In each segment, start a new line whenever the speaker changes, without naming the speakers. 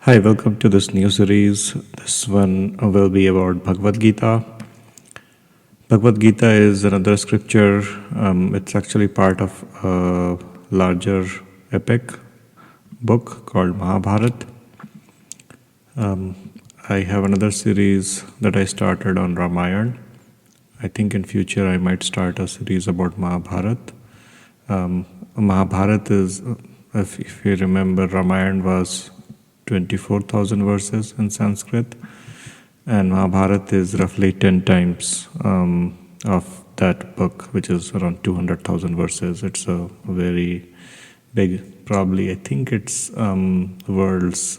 Hi, welcome to this new series. This one will be about Bhagwad Gita. Bhagwad Gita is another scripture. It's actually part of a larger epic book called Mahabharata. I have another series that I started on Ramayana. I think in future I might start a series about Mahabharata. Mahabharata is, if you remember, Ramayana was 24,000 verses in Sanskrit, and Mahabharata is roughly 10 times of that book, which is around 200,000 verses. It's a very big, probably, I think it's world's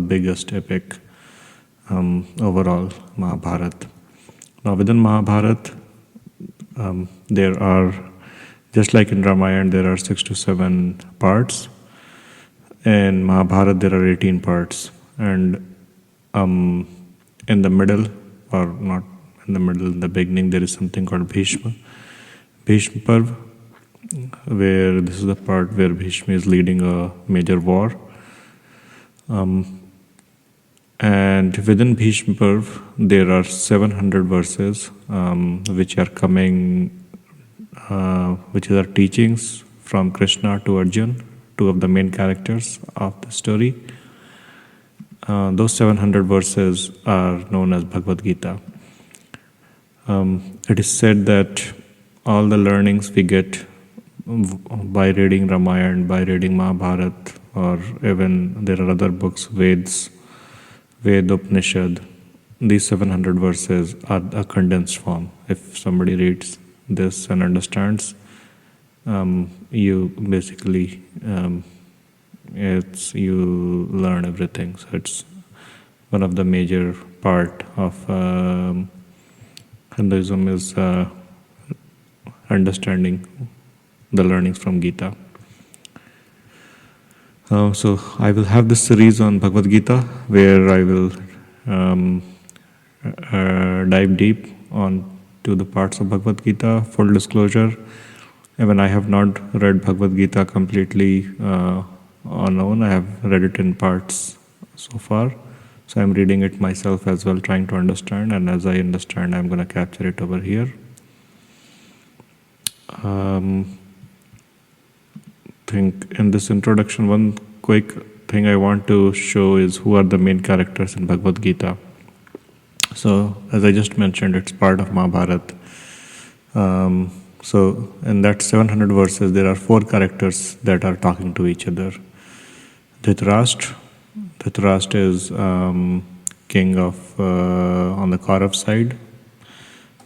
biggest epic overall, Mahabharata. Now, within Mahabharata, there are, just like in Ramayana, there are 6 to 7 parts. In Mahabharata, there are 18 parts. And in the middle, or not in the middle, in the beginning, there is something called Bhishma Parva, where this is the part where Bhishma is leading a major war. And within Bhishma Parva, there are 700 verses which are coming, which are teachings from Krishna to Arjuna, two of the main characters of the story. Those 700 verses are known as Bhagwad Gita. It is said that all the learnings we get by reading Ramayana, by reading Mahabharata, or even there are other books, Veda, Upanishad, these 700 verses are a condensed form. If somebody reads this and understands, you basically you learn everything. So it's one of the major part of Hinduism is understanding the learnings from Gita. So I will have this series on Bhagwad Gita where I will dive deep on to the parts of Bhagwad Gita. Full disclosure, even I have not read Bhagwad Gita completely on own. I have read it in parts so far. So I'm reading it myself as well, trying to understand. And as I understand, I'm going to capture it over here. Think in this introduction, one quick thing I want to show is who are the main characters in Bhagwad Gita. So as I just mentioned, it's part of Mahabharata. So in that 700 verses, there are 4 characters that are talking to each other. Dhritarashtra is king of on the Kaurav side.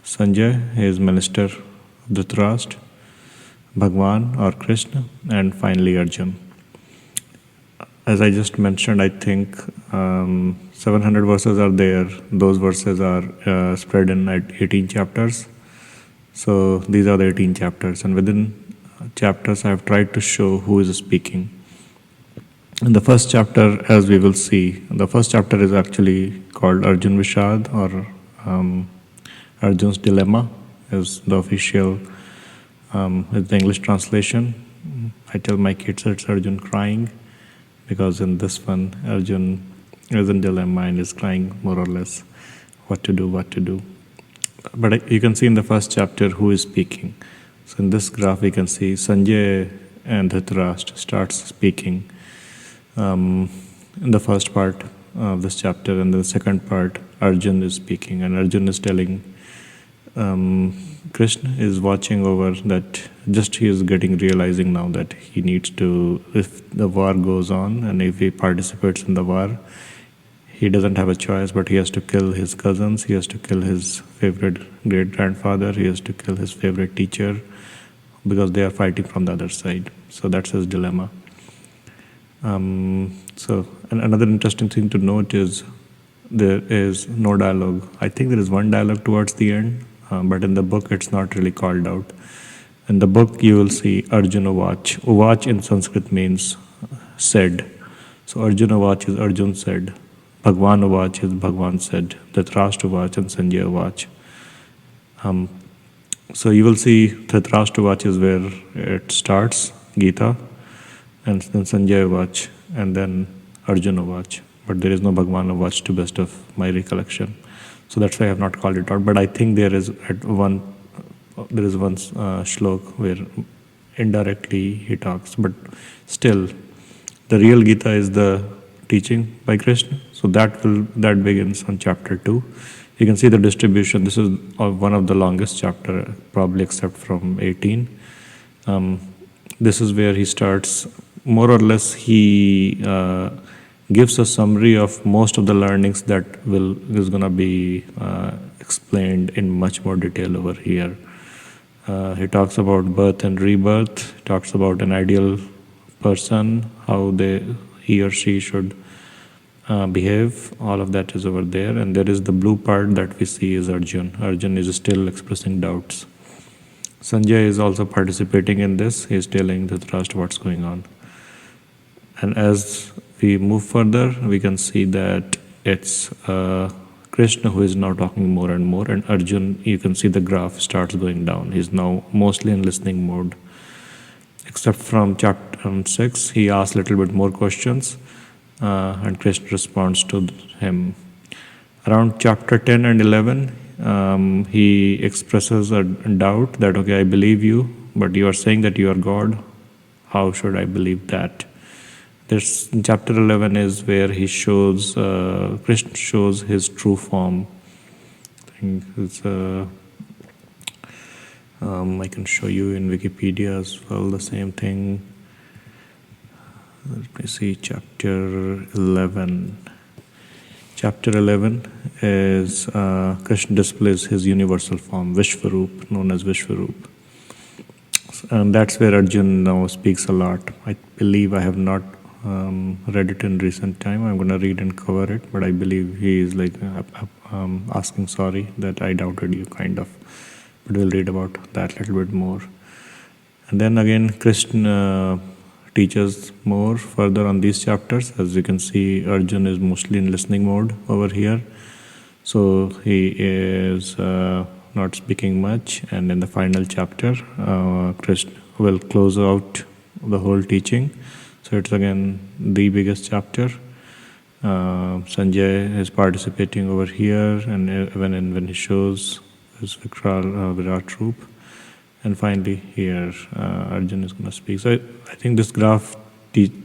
Sanjay is minister of Dhritarashtra. Bhagwan or Krishna, and finally Arjuna. As I just mentioned, I think 700 verses are there. Those verses are spread in 18 chapters. So these are the 18 chapters, and within chapters I have tried to show who is speaking. In the first chapter, as we will see, the first chapter is actually called Arjun Vishad, or Arjun's Dilemma is the official is the English translation. I tell my kids it's Arjun crying, because in this one, Arjun is in dilemma and is crying more or less what to do. But you can see in the first chapter who is speaking. So in this graph, we can see Sanjay and Dhritarashtra starts speaking in the first part of this chapter, and the second part, Arjun is speaking, and Arjun is telling Krishna is watching over that. Just he is realizing now that he needs to, if the war goes on and if he participates in the war, he doesn't have a choice, but he has to kill his cousins, he has to kill his favorite great-grandfather, he has to kill his favorite teacher, because they are fighting from the other side. So that's his dilemma. So another interesting thing to note is there is no dialogue. I think there is one dialogue towards the end, but in the book it's not really called out. In the book you will see Arjuna Uvach. Uvach in Sanskrit means said. So Arjuna Uvach is Arjun said. Bhagwan Uvach is Bhagwan said. Dhritarashtra Uvach and Sanjay Uvach. So you will see Dhritarashtra Uvach is where it starts, Gita, and then Sanjay Uvach, and then Arjuna Uvach. but there is no Bhagwan watch to best of my recollection. So that's why I have not called it out. But I think there is one shlok where indirectly he talks, but still, the real Gita is the teaching by Krishna. So that begins on chapter 2. You can see the distribution. This is one of the longest chapter, probably except from 18. This is where he starts. More or less, he gives a summary of most of the learnings that is going to be explained in much more detail over here. He talks about birth and rebirth. He talks about an ideal person, how he or she should behave. All of that is over there. And there is the blue part that we see is Arjun. Arjun is still expressing doubts. Sanjay is also participating in this. He is telling Dhritarashtra what's going on. And as we move further, we can see that it's Krishna who is now talking more and more, and Arjun, you can see the graph starts going down. He's now mostly in listening mode. Except from chapter 6, he asks a little bit more questions, and Krishna responds to him. Around chapter 10 and 11, he expresses a doubt that, okay, I believe you, but you are saying that you are God. How should I believe that? This chapter 11 is where he shows, Krishna shows his true form. I think it's, I can show you in Wikipedia as well the same thing. Let me see, chapter 11. Chapter 11 is Krishna displays his universal form, Vishvarupa, known as Vishvarupa. And that's where Arjun now speaks a lot. I believe I have not read it in recent time. I'm going to read and cover it, but I believe he is like asking sorry that I doubted you, kind of. But we'll read about that a little bit more. And then again, Krishna teaches more further on these chapters. As you can see, Arjun is mostly in listening mode over here. So he is not speaking much. And in the final chapter, Krishna will close out the whole teaching. So it's again the biggest chapter. Sanjay is participating over here, and when he shows his Virat Roop. And finally here, Arjun is going to speak. So I think this graph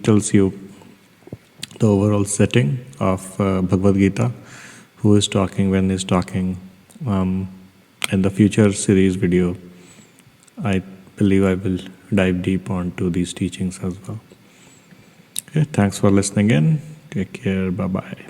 tells you the overall setting of Bhagwad Gita, who is talking, when he's talking. In the future series video, I believe I will dive deep onto these teachings as well. Okay, thanks for listening in. Take care. Bye-bye.